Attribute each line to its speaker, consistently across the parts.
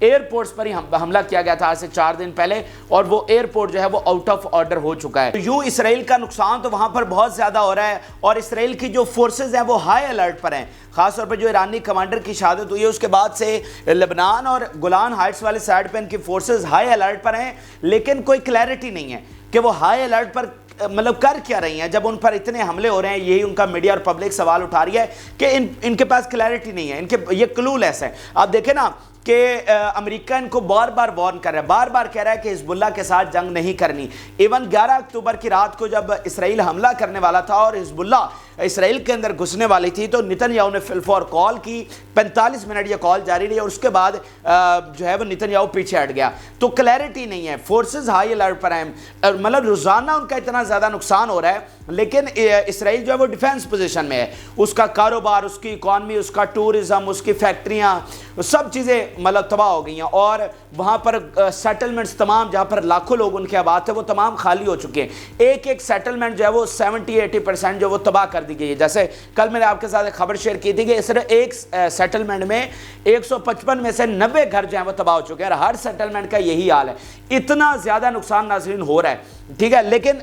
Speaker 1: Airports پر ہی حملہ کیا گیا تھا آج سے 4 دن پہلے، اور وہ ایئرپورٹ جو ہے وہ آؤٹ آف آرڈر ہو چکا ہے۔ یوں اسرائیل کا نقصان تو وہاں پر بہت زیادہ ہو رہا ہے، اور اسرائیل کی جو فورسز ہیں وہ ہائی الرٹ پر ہیں، خاص طور پر جو ایرانی کمانڈر کی شہادت ہوئی ہے اس کے بعد سے لبنان اور گولان ہائٹس والے سائڈ پہ ان کی فورسز ہائی الرٹ پر ہیں، لیکن کوئی کلیئرٹی نہیں ہے کہ وہ ہائی الرٹ پر مطلب کر کیا رہی ہیں جب ان پر اتنے حملے ہو رہے ہیں۔ یہی ان کا میڈیا اور پبلک سوال اٹھا رہی ہے کہ ان کے پاس کلیئرٹی نہیں ہے، یہ کلو لیس ہے۔ آپ دیکھیں نا کہ امریکہ ان کو بار بار وارن کر رہا ہے، بار بار کہہ رہا ہے کہ حزب اللہ کے ساتھ جنگ نہیں کرنی۔ ایون 11 اکتوبر کی رات کو جب اسرائیل حملہ کرنے والا تھا اور حزب اللہ اسرائیل کے اندر گھسنے والی تھی تو نتن یاہو نے فلفور کال کی، 45 منٹ یہ کال جاری رہی، اور اس کے بعد جو ہے وہ نتن یاہو پیچھے ہٹ گیا۔ تو کلیئرٹی نہیں ہے، فورسز ہائی الرٹ پر ہیں، مطلب روزانہ ان کا اتنا زیادہ نقصان ہو رہا ہے، لیکن اسرائیل جو ہے وہ ڈیفینس پوزیشن میں ہے۔ اس کا کاروبار، اس کی اکانومی، اس کا ٹورزم، اس کی فیکٹریاں، سب چیزیں مطلب تباہ ہو گئی ہیں، اور وہاں پر سیٹلمنٹس تمام جہاں پر لاکھوں لوگ ان کے آباد تھے وہ تمام خالی ہو چکے ہیں۔ ایک سیٹلمنٹ جو ہے وہ 70-80% جو وہ تباہ کر دی گئی ہے۔ جیسے کل میں نے آپ کے ساتھ ایک خبر شیئر کی تھی کہ صرف ایک سیٹلمنٹ میں 155 میں سے 90 گھر جو ہیں وہ تباہ ہو چکے ہیں، اور ہر سیٹلمنٹ کا یہی حال ہے۔ اتنا زیادہ نقصان ناظرین ہو رہا ہے، ٹھیک ہے، لیکن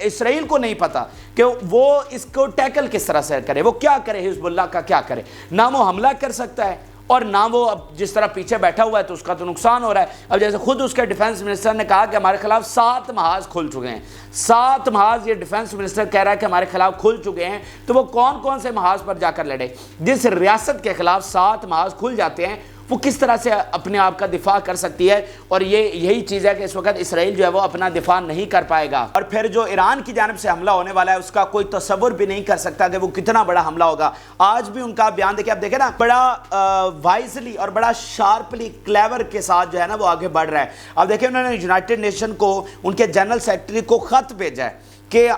Speaker 1: اسرائیل کو نہیں پتا کہ وہ اس کو ٹیکل کس طرح سے کرے، وہ کیا کرے، حزب اللہ کا کیا کرے۔ نہ وہ حملہ کر سکتا ہے، اور نہ وہ اب جس طرح پیچھے بیٹھا ہوا ہے تو اس کا تو نقصان ہو رہا ہے۔ اب جیسے خود اس کے ڈیفنس منسٹر نے کہا کہ ہمارے خلاف 7 محاذ کھل چکے ہیں، 7 محاذ یہ ڈیفنس منسٹر کہہ رہا ہے کہ ہمارے خلاف کھل چکے ہیں، تو وہ کون کون سے محاذ پر جا کر لڑے؟ جس ریاست کے خلاف 7 محاذ کھل جاتے ہیں وہ کس طرح سے اپنے آپ کا دفاع کر سکتی ہے؟ اور یہی چیز ہے کہ اس وقت اسرائیل جو ہے وہ اپنا دفاع نہیں کر پائے گا، اور پھر جو ایران کی جانب سے حملہ ہونے والا ہے اس کا کوئی تصور بھی نہیں کر سکتا کہ وہ کتنا بڑا حملہ ہوگا۔ آج بھی ان کا بیان دیکھیں، آپ دیکھیں نا، بڑا وائزلی اور بڑا شارپلی کلیور کے ساتھ جو ہے نا وہ آگے بڑھ رہا ہے۔ اب دیکھیں انہوں نے یونائٹڈ نیشن کو، ان کے جنرل سیکرٹری کو خط بھیجا ہے کہ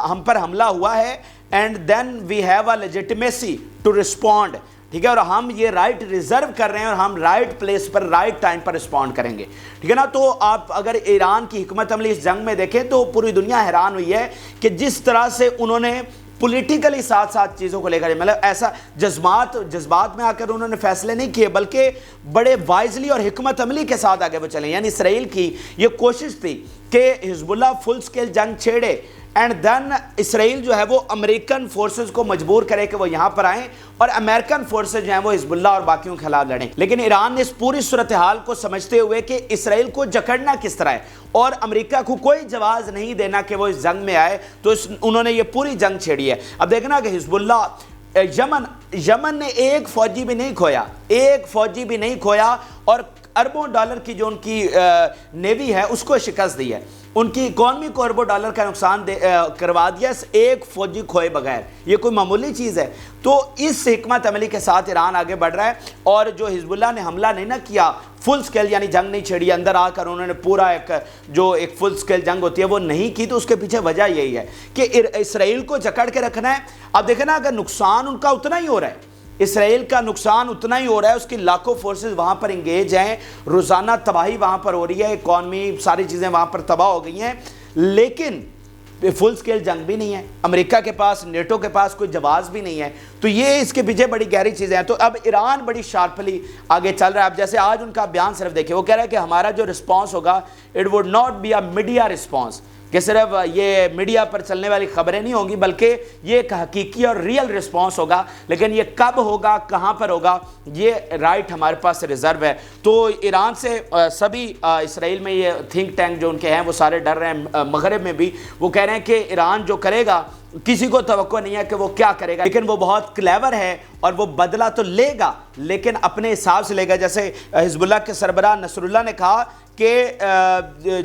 Speaker 1: ہم پر حملہ ہوا ہے، and then we have a legitimacy to respond, ٹھیک ہے، اور ہم یہ رائٹ ریزرو کر رہے ہیں اور ہم رائٹ پلیس پر رائٹ ٹائم پر رسپونڈ کریں گے، ٹھیک ہے نا۔ تو آپ اگر ایران کی حکمت عملی اس جنگ میں دیکھیں تو پوری دنیا حیران ہوئی ہے کہ جس طرح سے انہوں نے پولیٹیکلی ساتھ ساتھ چیزوں کو لے کر، مطلب ایسا جذبات میں آ کر انہوں نے فیصلے نہیں کیے، بلکہ بڑے وائزلی اور حکمت عملی کے ساتھ آگے وہ چلیں۔ یعنی اسرائیل کی یہ کوشش تھی کہ حزب اللہ فل سکیل جنگ چھیڑے، اینڈ دین اسرائیل جو ہے وہ امریکن فورسز کو مجبور کرے کہ وہ یہاں پر آئیں، اور امریکن فورسز جو ہیں وہ حزب اللہ اور باقیوں کے خلاف لڑیں۔ لیکن ایران نے اس پوری صورتحال کو سمجھتے ہوئے کہ اسرائیل کو جکڑنا کس طرح ہے اور امریکہ کو کوئی جواز نہیں دینا کہ وہ اس جنگ میں آئے، تو انہوں نے یہ پوری جنگ چھیڑی ہے۔ اب دیکھنا کہ حزب اللہ یمن نے ایک فوجی بھی نہیں کھویا، اور اربوں ڈالر کی جو ان کی نیوی ہے اس کو شکست دی ہے، ان کی اکانومی کو اربوں ڈالر کا نقصان کروا دیا ایک فوجی کھوئے بغیر۔ یہ کوئی معمولی چیز ہے؟ تو اس حکمت عملی کے ساتھ ایران آگے بڑھ رہا ہے، اور جو حزب اللہ نے حملہ نہیں نہ کیا فل سکیل، یعنی جنگ نہیں چھیڑی، اندر آ کر انہوں نے پورا ایک فل سکیل جنگ ہوتی ہے وہ نہیں کی، تو اس کے پیچھے وجہ یہی ہے کہ اسرائیل کو جکڑ کے رکھنا ہے۔ اب دیکھیں نا، اگر نقصان ان کا اتنا ہی ہو رہا ہے، اسرائیل کا نقصان اتنا ہی ہو رہا ہے، اس کی لاکھوں فورسز وہاں پر انگیج ہیں، روزانہ تباہی وہاں پر ہو رہی ہے، اکانومی ساری چیزیں وہاں پر تباہ ہو گئی ہیں، لیکن فل سکیل جنگ بھی نہیں ہے، امریکہ کے پاس، نیٹو کے پاس کوئی جواز بھی نہیں ہے، تو یہ اس کے پیچھے بڑی گہری چیزیں ہیں۔ تو اب ایران بڑی شارپلی آگے چل رہا ہے۔ اب جیسے آج ان کا بیان صرف دیکھیں، وہ کہہ رہا ہے کہ ہمارا جو رسپانس ہوگا it would not be a media response, کہ صرف یہ میڈیا پر چلنے والی خبریں نہیں ہوں گی، بلکہ یہ ایک حقیقی اور ریئل رسپانس ہوگا، لیکن یہ کب ہوگا، کہاں پر ہوگا، یہ رائٹ ہمارے پاس ریزرو ہے۔ تو ایران سے سبھی اسرائیل میں یہ تھنک ٹینک جو ان کے ہیں وہ سارے ڈر رہے ہیں، مغرب میں بھی وہ کہہ رہے ہیں کہ ایران جو کرے گا کسی کو توقع نہیں ہے کہ وہ کیا کرے گا، لیکن وہ بہت کلیور ہے اور وہ بدلہ تو لے گا لیکن اپنے حساب سے لے گا۔ جیسے حزب اللہ کے سربراہ نصر اللہ نے کہا کہ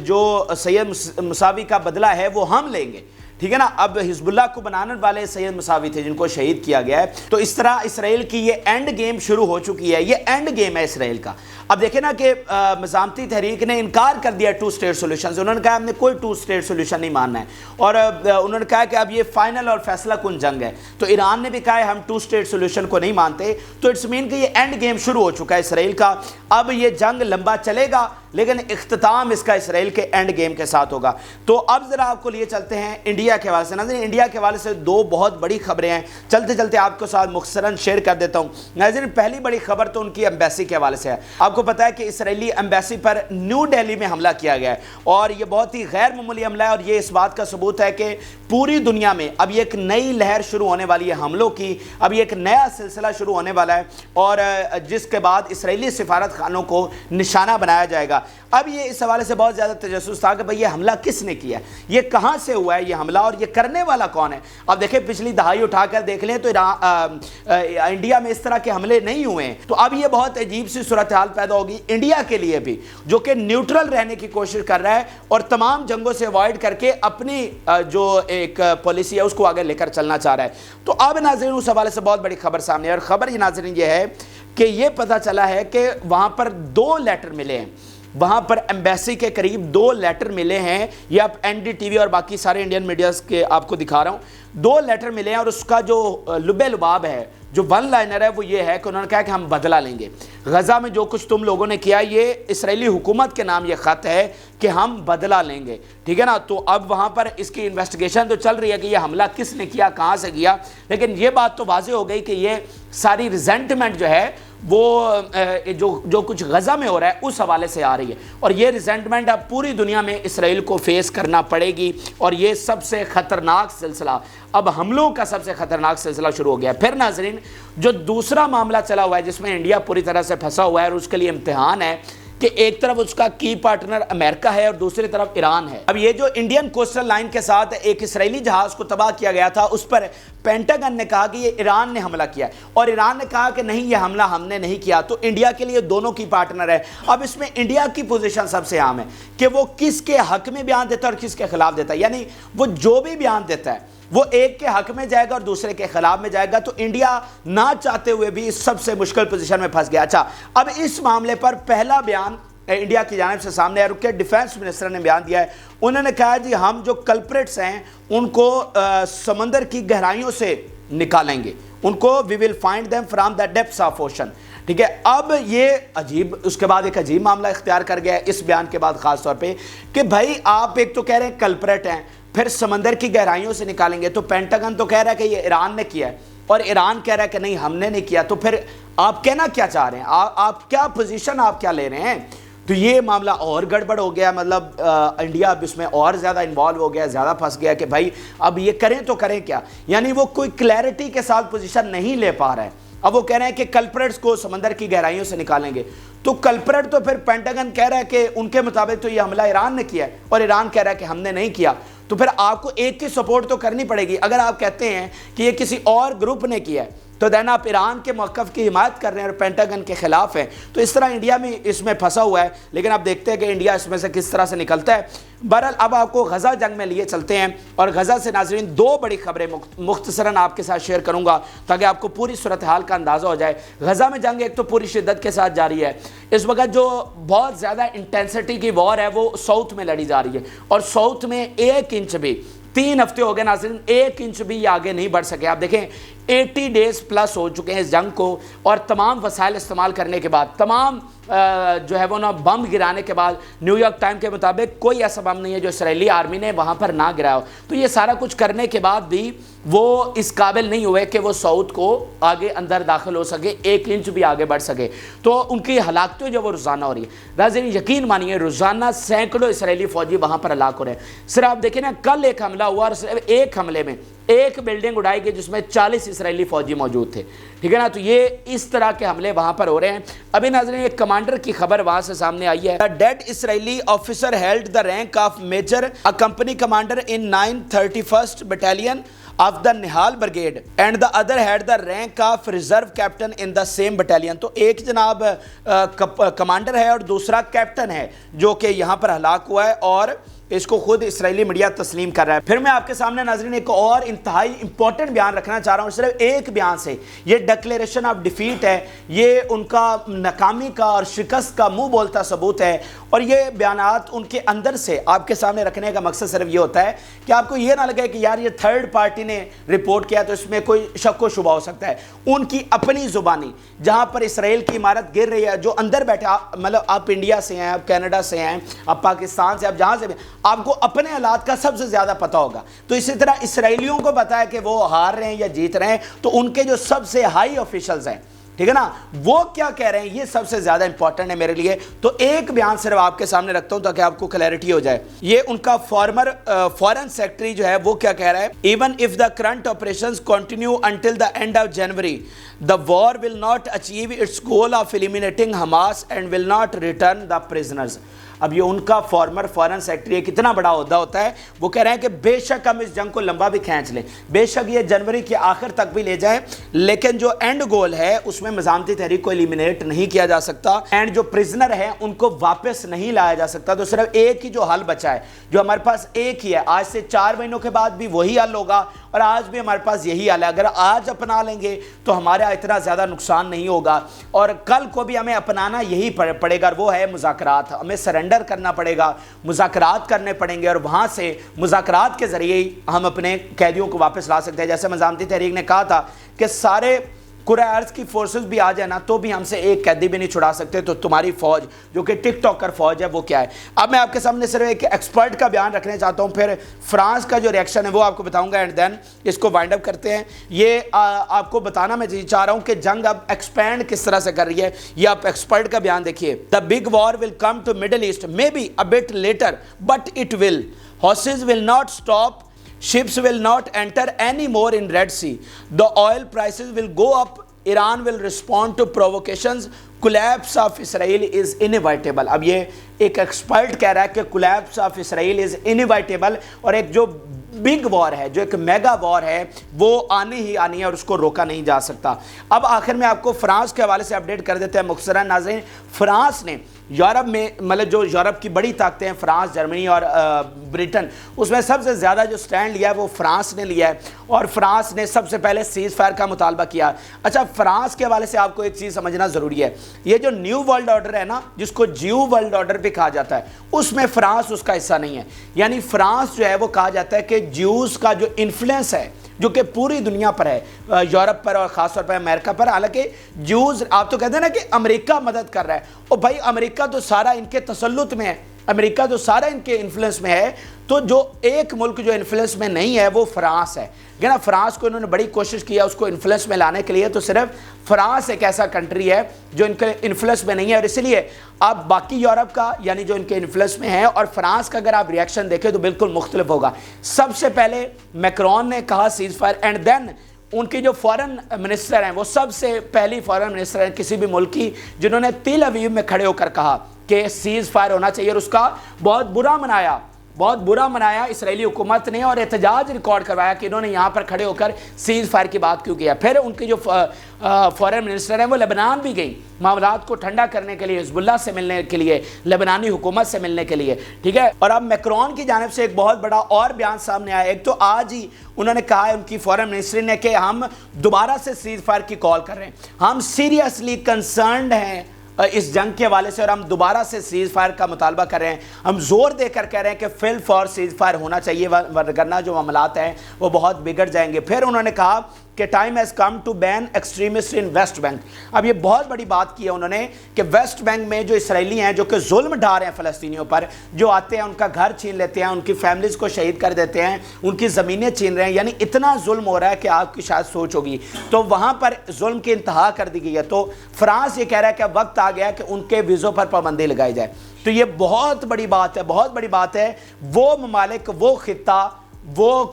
Speaker 1: جو سید مساوی کا بدلہ ہے وہ ہم لیں گے، ٹھیک ہے نا۔ اب حزب اللہ کو بنانے والے سید مساوی تھے جن کو شہید کیا گیا ہے، تو اس طرح اسرائیل کی یہ اینڈ گیم شروع ہو چکی ہے، یہ اینڈ گیم ہے اسرائیل کا۔ اب دیکھیں نا کہ مزاحمتی تحریک نے انکار کر دیا 2 اسٹیٹ سولوشن سے، انہوں نے کہا ہم نے کوئی 2 اسٹیٹ سولوشن نہیں ماننا ہے، اور انہوں نے کہا کہ اب یہ فائنل اور فیصلہ کن جنگ ہے۔ تو ایران نے بھی کہا ہے ہم 2 اسٹیٹ سولوشن کو نہیں مانتے، تو اٹس مین کہ یہ اینڈ گیم شروع ہو چکا ہے اسرائیل کا۔ اب یہ جنگ لمبا چلے گا، لیکن اختتام اس کا اسرائیل کے اینڈ گیم کے ساتھ ہوگا۔ تو اب ذرا آپ کو لیے چلتے ہیں انڈیا کے حوالے سے۔ ناظرین انڈیا کے حوالے سے دو بہت بڑی خبریں ہیں، چلتے چلتے آپ کو ساتھ مختصراً شیئر کر دیتا ہوں۔ ناظرین پہلی بڑی خبر تو ان کی ایمبیسی کے حوالے سے ہے۔ آپ کو پتا ہے کہ اسرائیلی ایمبیسی پر نیو دہلی میں حملہ کیا گیا ہے، اور یہ بہت ہی غیر معمولی حملہ ہے، اور یہ اس بات کا ثبوت ہے کہ پوری دنیا میں اب یہ ایک نئی لہر شروع ہونے والی ہے حملوں کی، اب یہ ایک نیا سلسلہ شروع ہونے والا ہے، اور جس کے بعد اسرائیلی سفارت خانوں کو نشانہ بنایا جائے گا۔ اب یہ اس حوالے سے بہت زیادہ تجسس تھا کہ بھئی یہ حملہ کس نے کیا ہے، یہ کہاں سے ہوا ہے یہ حملہ، اور یہ کرنے والا کون ہے۔ اب دیکھیں پچھلی دہائی اٹھا کر دیکھ لیں تو انڈیا میں اس طرح کے حملے نہیں ہوئے ہیں، تو اب یہ بہت عجیب سی صورتحال پیدا ہوگی انڈیا کے لیے بھی، جو کہ نیوٹرل رہنے کی کوشش کر رہا ہے اور تمام جنگوں سے اوائڈ کر کے اپنی جو ایک پالیسی ہے اس کو آگے لے کر چلنا چاہ رہا ہے۔ تو اب ناظرین اس حوالے سے بہت بڑی خبر سامنے ہے، اور خبر یہ ناظرین یہ ہے کہ یہ پتہ چلا ہے کہ وہاں پر 2 لیٹر ملے ہیں، وہاں پر ایمبیسی کے قریب 2 لیٹر ملے ہیں۔ یہ آپ این ڈی ٹی وی اور باقی سارے انڈین میڈیاز کے آپ کو دکھا رہا ہوں، 2 لیٹر ملے ہیں، اور اس کا جو لب لباب ہے، جو ون لائنر ہے، وہ یہ ہے کہ انہوں نے کہا کہ ہم بدلہ لیں گے غزہ میں جو کچھ تم لوگوں نے کیا۔ یہ اسرائیلی حکومت کے نام یہ خط ہے کہ ہم بدلہ لیں گے، ٹھیک ہے نا۔ تو اب وہاں پر اس کی انویسٹیگیشن تو چل رہی ہے کہ یہ حملہ کس نے کیا، کہاں سے کیا، لیکن یہ بات تو واضح ہو گئی کہ یہ ساری ریزنٹمنٹ جو ہے وہ جو کچھ غزہ میں ہو رہا ہے اس حوالے سے آ رہی ہے، اور یہ ریزنٹمنٹ اب پوری دنیا میں اسرائیل کو فیس کرنا پڑے گی، اور یہ سب سے خطرناک سلسلہ، اب حملوں کا سب سے خطرناک سلسلہ شروع ہو گیا۔ پھر ناظرین جو دوسرا معاملہ چلا ہوا ہے جس میں انڈیا پوری طرح سے پھنسا ہوا ہے، اور اس کے لیے امتحان ہے کہ ایک طرف اس کا کی پارٹنر امریکہ ہے اور دوسری طرف ایران ہے۔ اب یہ جو انڈین کوسٹل لائن کے ساتھ ایک اسرائیلی جہاز کو تباہ کیا گیا تھا، اس پر پینٹاگن نے کہا کہ یہ ایران نے حملہ کیا ہے، اور ایران نے کہا کہ نہیں یہ حملہ ہم نے نہیں کیا۔ تو انڈیا کے لیے دونوں کی پارٹنر ہے۔ اب اس میں انڈیا کی پوزیشن سب سے عام ہے کہ وہ کس کے حق میں بیان دیتا ہے اور کس کے خلاف دیتا ہے، یعنی وہ جو بھی بیان دیتا ہے وہ ایک کے حق میں جائے گا اور دوسرے کے خلاف میں جائے گا۔ تو انڈیا نہ چاہتے ہوئے بھی اس سب سے مشکل پوزیشن میں پھنس گیا۔ اچھا، اب اس معاملے پر پہلا بیان انڈیا کی جانب سے سامنے ہے، رکے ڈیفینس منسٹر نے بیان دیا ہے۔ انہوں نے کہا جی ہم جو کلپریٹس ہیں ان کو سمندر کی گہرائیوں سے نکالیں گے، ان کو we will find them from the depths of ocean, ٹھیک ہے۔ اب یہ عجیب، اس کے بعد ایک عجیب معاملہ اختیار کر گیا ہے اس بیان کے بعد خاص طور پہ کہ بھائی آپ ایک تو کہہ رہے ہیں کلپریٹ ہیں، پھر سمندر کی گہرائیوں سے نکالیں گے، تو پینٹاگن تو کہہ رہا ہے کہ یہ ایران نے کیا ہے، اور ایران کہہ رہا ہے کہ نہیں ہم نے نہیں کیا، تو پھر آپ کہنا کیا چاہ رہے ہیں، آپ کیا پوزیشن آپ کیا لے رہے ہیں؟ تو یہ معاملہ اور گڑبڑ ہو گیا، مطلب انڈیا اب اس میں اور زیادہ انوالو ہو گیا، زیادہ پھنس گیا کہ بھائی اب یہ کریں تو کریں کیا، یعنی وہ کوئی کلیئرٹی کے ساتھ پوزیشن نہیں لے پا رہا ہے۔ اب وہ کہہ رہے ہیں کہ کلپریٹس کو سمندر کی گہرائیوں سے نکالیں گے، تو کلپریٹ تو پھر پینٹاگن کہہ رہا ہے کہ ان کے مطابق تو یہ حملہ ایران نے کیا ہے، اور ایران کہہ رہا ہے کہ ہم نے نہیں کیا۔ تو پھر آپ کو ایک کی سپورٹ تو کرنی پڑے گی۔ اگر آپ کہتے ہیں کہ یہ کسی اور گروپ نے کیا ہے تو دین آپ ایران کے موقف کی حمایت کر رہے ہیں اور پینٹاگن کے خلاف ہیں، تو اس طرح انڈیا میں اس میں پھنسا ہوا ہے۔ لیکن آپ دیکھتے ہیں کہ انڈیا اس میں سے کس طرح سے نکلتا ہے۔ بہرحال اب آپ کو غزہ جنگ میں لیے چلتے ہیں، اور غزہ سے ناظرین 2 بڑی خبریں مختصراً آپ کے ساتھ شیئر کروں گا تاکہ آپ کو پوری صورتحال کا اندازہ ہو جائے۔ غزہ میں جنگ ایک تو پوری شدت کے ساتھ جاری ہے، اس وقت جو بہت زیادہ انٹینسٹی کی وار ہے وہ ساؤتھ میں لڑی جا رہی ہے، اور ساؤتھ میں 1 انچ بھی 3 ہفتے ہو گئے ناظرین، 1 انچ بھی یہ آگے نہیں بڑھ سکے۔ آپ دیکھیں 80 ڈیز پلس ہو چکے ہیں اس جنگ کو، اور تمام وسائل استعمال کرنے کے بعد، تمام جو ہے وہ نا بم گرانے کے بعد، نیو یارک ٹائم کے مطابق کوئی ایسا بم نہیں ہے جو اسرائیلی آرمی نے وہاں پر نہ گرایا ہو۔ تو یہ سارا کچھ کرنے کے بعد بھی وہ اس قابل نہیں ہوئے کہ وہ ساؤتھ کو آگے اندر داخل ہو سکے، 1 انچ بھی آگے بڑھ سکے۔ تو ان کی ہلاکتیں جو وہ روزانہ ہو رہی ہے، ناظرین یقین مانیے روزانہ سینکڑوں اسرائیلی فوجی وہاں پر ہلاک ہو رہے ہیں۔ صرف آپ دیکھیں نا، کل ایک حملہ ہوا اور صرف ایک حملے میں 1 بلڈنگ اڑائی گئی جس میں 40 اسرائیلی فوجی موجود تھے، ٹھیک ہے نا۔ تو یہ اس طرح کے حملے وہاں پر ہو رہے ہیں۔ ابھی ناظرین ایک کمانڈر کی خبر وہاں سے سامنے آئی ہے۔ Dead Israeli officer held the rank of major, a company commander in 931st battalion of the Nihal Brigade and the other had the rank of reserve captain in the same battalion۔ تو ایک جناب commander ہے اور دوسرا captain ہے جو کہ یہاں پر ہلاک ہوا ہے، اور اس کو خود اسرائیلی میڈیا تسلیم کر رہا ہے۔ پھر میں آپ کے سامنے ناظرین ایک اور انتہائی امپورٹنٹ بیان رکھنا چاہ رہا ہوں، صرف ایک بیان سے یہ ڈکلیریشن آف ڈیفیٹ ہے، یہ ان کا ناکامی کا اور شکست کا منہ بولتا ثبوت ہے، اور یہ بیانات ان کے اندر سے آپ کے سامنے رکھنے کا مقصد صرف یہ ہوتا ہے کہ آپ کو یہ نہ لگے کہ یار یہ تھرڈ پارٹی نے رپورٹ کیا تو اس میں کوئی شک و شبہ ہو سکتا ہے. ان کی اپنی زبانی جہاں پر اسرائیل کی عمارت گر رہی ہے, جو اندر بیٹھے, مطلب آپ انڈیا سے ہیں, آپ کینیڈا سے ہیں, آپ پاکستان سے, آپ جہاں سے بھی, آپ کو اپنے حالات کا سب سے زیادہ پتہ ہوگا. تو اسی طرح اسرائیلیوں کو پتہ ہے کہ وہ ہار رہے ہیں یا جیت رہے ہیں, تو ان کے جو سب سے ہائی آفیشلز ہیں, ٹھیک ہے نا, وہ کیا کہہ رہے ہیں, یہ سب سے زیادہ امپورٹنٹ ہے میرے لیے. تو ایک بیان صرف آپ کے سامنے رکھتا ہوں تاکہ آپ کو کلیئرٹی ہو جائے. یہ ان کا فارن سیکٹری جو ہے وہ کیا کہہ رہا ہے, even if the current operations continue until the and of January the war will not achieve its goal of eliminating Hamas and will not return the prisoners. اب یہ ان کا فارن سیکٹری کتنا بڑا عہدہ ہوتا ہے, وہ کہہ رہے ہیں کہ بے شک ہم اس جنگ کو لمبا بھی کھینچ لیں, بے شک یہ جنوری کے آخر تک بھی لے جائیں, لیکن جو اینڈ گول ہے اس میں مزاحمتی تحریک کو ایلیمینیٹ نہیں کیا جا سکتا, اینڈ جو پرزنر ہیں ان کو واپس نہیں لایا جا سکتا. تو صرف ایک ہی جو حل بچا ہے, جو ہمارے پاس ایک ہی ہے, آج سے 4 مہینوں کے بعد بھی وہی حل ہوگا, اور آج بھی ہمارے پاس یہی حل ہے. اگر آج اپنا لیں گے تو ہمارا اتنا زیادہ نقصان نہیں ہوگا, اور کل کو بھی ہمیں اپنانا یہی پڑے گا, اور وہ ہے مذاکرات. ہمیں سرنڈر کرنا پڑے گا, مذاکرات کرنے پڑیں گے, اور وہاں سے مذاکرات کے ذریعے ہم اپنے قیدیوں کو واپس لا سکتے ہیں. جیسے مزاحمتی تحریک نے کہا تھا کہ سارے کرۂ ارض کی فورسز بھی آ جائے نا تو بھی ہم سے ایک قیدی بھی نہیں چھڑا سکتے, تو تمہاری فوج جو کہ ٹک ٹاکر فوج ہے وہ کیا ہے. اب میں آپ کے سامنے صرف ایک ایکسپرٹ کا بیان رکھنے چاہتا ہوں, پھر فرانس کا جو ریئیکشن ہے وہ آپ کو بتاؤں گا, اینڈ دین اس کو وائنڈ اپ کرتے ہیں. یہ آپ کو بتانا میں چاہ رہا ہوں کہ جنگ اب ایکسپینڈ کس طرح سے کر رہی ہے. یہ آپ ایکسپرٹ کا بیان دیکھیے. The big war will come to Middle East may be a bit later but it will. Horses will not stop. Ships will not enter anymore in Red Sea. The oil prices will go up. Iran will respond to provocations. Collapse of Israel is inevitable. اب یہ ایک expert کہہ رہا ہے کہ collapse of Israel is inevitable, اور ایک جو بگ وار ہے, جو ایک میگا وار ہے, وہ آنی ہی آنی ہے اور اس کو روکا نہیں جا سکتا. اب آخر میں آپ کو فرانس کے حوالے سے اپڈیٹ کر دیتے ہیں مختصراً ناظرین. فرانس نے یورپ میں, مطلب جو یورپ کی بڑی طاقتیں ہیں, فرانس, جرمنی اور برٹن, اس میں سب سے زیادہ جو سٹینڈ لیا ہے وہ فرانس نے لیا ہے, اور فرانس نے سب سے پہلے سیز فائر کا مطالبہ کیا. اچھا, فرانس کے حوالے سے آپ کو ایک چیز سمجھنا ضروری ہے. یہ جو نیو ورلڈ آرڈر ہے نا, جس کو جیو ورلڈ آرڈر بھی کہا جاتا ہے, اس میں فرانس اس کا حصہ نہیں ہے. یعنی فرانس جو ہے وہ کہا جاتا ہے کہ جیوز کا جو انفلوئنس ہے جو کہ پوری دنیا پر ہے, یورپ پر اور خاص طور پر امریکہ پر. حالانکہ جیوز, آپ تو کہتے ہیں نا کہ امریکہ مدد کر رہا ہے, اور بھائی امریکہ تو سارا ان کے تسلط میں ہے, امریکہ تو سارا ان کے انفلوئنس میں ہے. تو جو ایک ملک جو انفلوئنس میں نہیں ہے وہ فرانس ہے. کہ نا, فرانس کو انہوں نے بڑی کوشش کیا اس کو انفلوئنس میں لانے کے لیے, تو صرف فرانس ایک ایسا کنٹری ہے جو ان کے انفلوئنس میں نہیں ہے. اور اسی لیے آپ باقی یورپ کا, یعنی جو ان کے انفلوئنس میں ہے, اور فرانس کا اگر آپ ریئیکشن دیکھیں تو بالکل مختلف ہوگا. سب سے پہلے میکرون نے کہا سیز فائر, اینڈ دین ان کی جو فارن منسٹر ہیں وہ سب سے پہلی فارن منسٹر ہیں کسی بھی ملک کی جنہوں نے تل اویو میں کھڑے ہو کر کہا کہ سیز فائر ہونا چاہیے, اور اس کا بہت برا منایا اسرائیلی حکومت نے, اور احتجاج ریکارڈ کروایا کہ انہوں نے یہاں پر کھڑے ہو کر سیز فائر کی بات کیوں کیا. پھر ان کی جو فارن منسٹر ہیں وہ لبنان بھی گئی معاملات کو ٹھنڈا کرنے کے لیے, حزب اللہ سے ملنے کے لیے, لبنانی حکومت سے ملنے کے لیے, ٹھیک ہے. اور اب میکرون کی جانب سے ایک بہت بڑا اور بیان سامنے آیا. ایک تو آج ہی انہوں نے کہا ہے ان کی فارن منسٹر نے کہ ہم دوبارہ سے سیز فائر کی کال کر رہے ہیں, ہم سیریسلی کنسرنڈ ہیں اس جنگ کے حوالے سے, اور ہم دوبارہ سے سیز فائر کا مطالبہ کر رہے ہیں. ہم زور دے کر کہہ رہے ہیں کہ فل فار سیز فائر ہونا چاہیے, ورنہ جو معاملات ہیں وہ بہت بگڑ جائیں گے. پھر انہوں نے کہا کہ time has come to ban extremist in West Bank. اب یہ بہت بڑی بات کی ہے انہوں نے کہ ویسٹ بینک میں جو اسرائیلی ہیں جو کہ ظلم ڈھا رہے ہیں فلسطینیوں پر, جو آتے ہیں ان کا گھر چھین لیتے ہیں, ان کی فیملیز کو شہید کر دیتے ہیں, ان کی زمینیں چھین رہے ہیں, یعنی اتنا ظلم ہو رہا ہے کہ آپ کی شاید سوچ ہوگی, تو وہاں پر ظلم کی انتہا کر دی گئی ہے. تو فرانس یہ کہہ رہا ہے کہ وقت آ گیا کہ ان کے ویزوں پر پابندی لگائی جائے. تو یہ بہت بڑی بات ہے, بہت بڑی بات ہے. وہ ممالک, وہ خطہ, وہ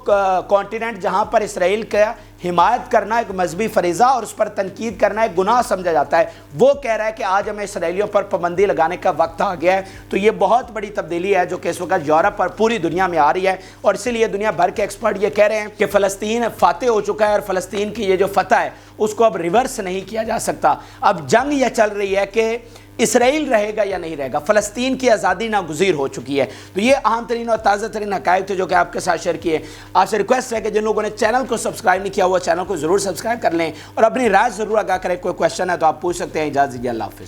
Speaker 1: کانٹیننٹ جہاں پر اسرائیل کا حمایت کرنا ایک مذہبی فریضہ اور اس پر تنقید کرنا ایک گناہ سمجھا جاتا ہے, وہ کہہ رہا ہے کہ آج ہمیں اسرائیلیوں پر پابندی لگانے کا وقت آ گیا ہے. تو یہ بہت بڑی تبدیلی ہے جو کہ اس وقت یورپ اور پوری دنیا میں آ رہی ہے, اور اسی لیے دنیا بھر کے ایکسپرٹ یہ کہہ رہے ہیں کہ فلسطین فاتح ہو چکا ہے, اور فلسطین کی یہ جو فتح ہے اس کو اب ریورس نہیں کیا جا سکتا. اب جنگ یہ چل رہی ہے کہ اسرائیل رہے گا یا نہیں رہے گا, فلسطین کی آزادی ناگزیر ہو چکی ہے. تو یہ اہم ترین اور تازہ ترین حقائق تھے جو کہ آپ کے ساتھ شیئر کیے. آپ سے ریکویسٹ ہے کہ جن لوگوں نے چینل کو سبسکرائب نہیں کیا ہوا چینل کو ضرور سبسکرائب کر لیں, اور اپنی رائے ضرور آگاہ کریں. کوئی کویشچن ہے تو آپ پوچھ سکتے ہیں. اجازت دیجیے, اللہ حافظ.